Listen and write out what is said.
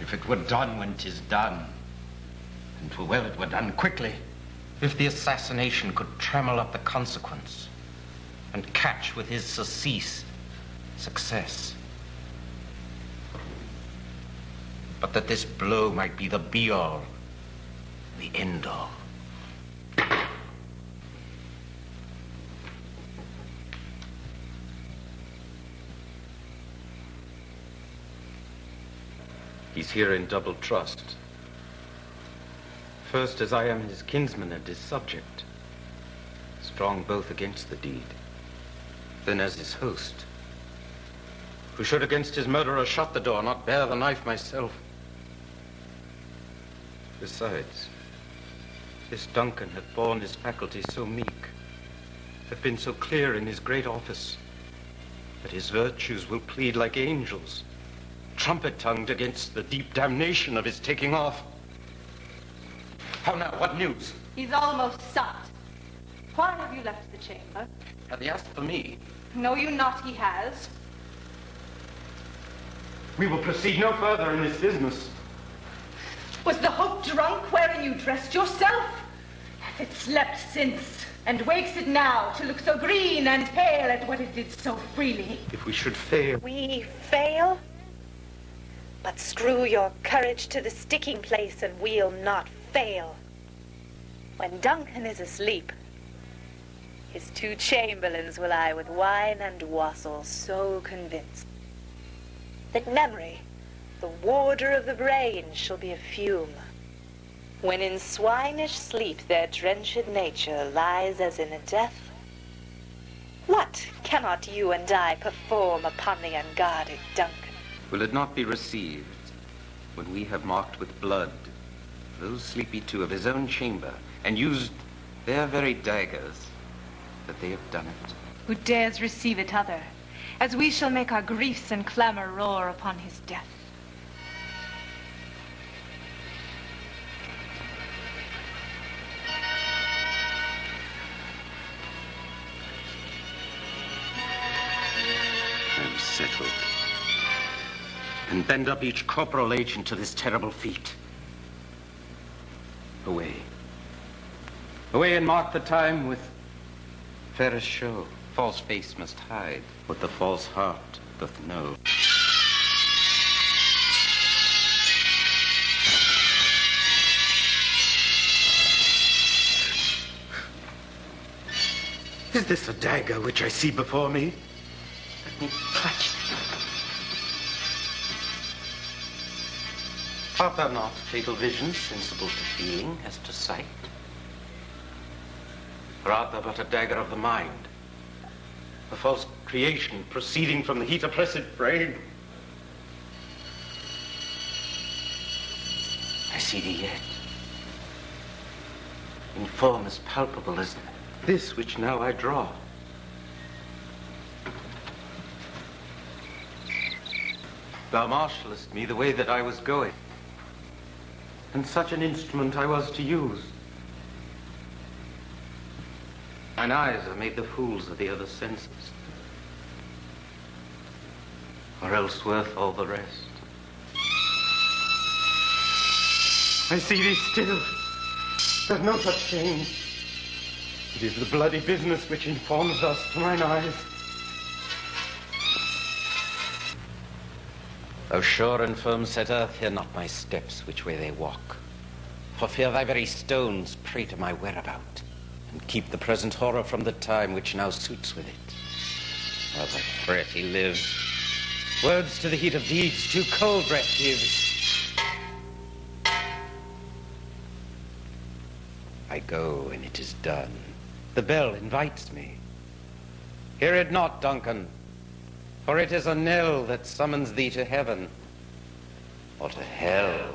If it were done when 'tis done, and 'twere well it were done quickly. If the assassination could trammel up the consequence and catch with his surcease success. But that this blow might be the be-all, the end-all. He's here in double trust. First, as I am his kinsman and his subject, strong both against the deed. Then as his host, who should against his murderer shut the door, not bear the knife myself. Besides, this Duncan hath borne his faculties so meek, hath been so clear in his great office, that his virtues will plead like angels, trumpet-tongued against the deep damnation of his taking off. How now? What news? He's almost supped. Why have you left the chamber? Hath he asked for me? Know you not he has? We will proceed no further in this business. Was the hope drunk wherein you dressed yourself? Hath it slept since, and wakes it now to look so green and pale at what it did so freely? If we should fail... We fail? But screw your courage to the sticking place and we'll not fail. When Duncan is asleep, his 2 chamberlains will I with wine and wassail so convince that memory, the warder of the brain, shall be a fume, when in swinish sleep their drenched nature lies as in a death. What cannot you and I perform upon the unguarded Duncan? Will it not be received when we have marked with blood those sleepy 2 of his own chamber, and used their very daggers, that they have done it? Who dares receive it other, as we shall make our griefs and clamor roar upon his death. I'm settled. And bend up each corporal agent to this terrible feat. Away. Away and mark the time with fairest show. False face must hide what the false heart doth know. Is this a dagger which I see before me? Let me touch it. Art thou not fatal vision, sensible to feeling as to sight? Or art thou but a dagger of the mind, a false creation proceeding from the heat oppressed brain? I see thee yet, in form as palpable as this which now I draw. Thou marshallest me the way that I was going, and such an instrument I was to use. Mine eyes are made the fools of the other senses, or else worth all the rest. I see thee still. There's no such change. It is the bloody business which informs us to mine eyes. Thou sure and firm set earth, hear not my steps, which way they walk. For fear thy very stones pray to my whereabout, and keep the present horror from the time which now suits with it. While the threat he lives, words to the heat of deeds too cold breath gives. I go, and it is done. The bell invites me. Hear it not, Duncan, for it is a knell that summons thee to heaven or to hell.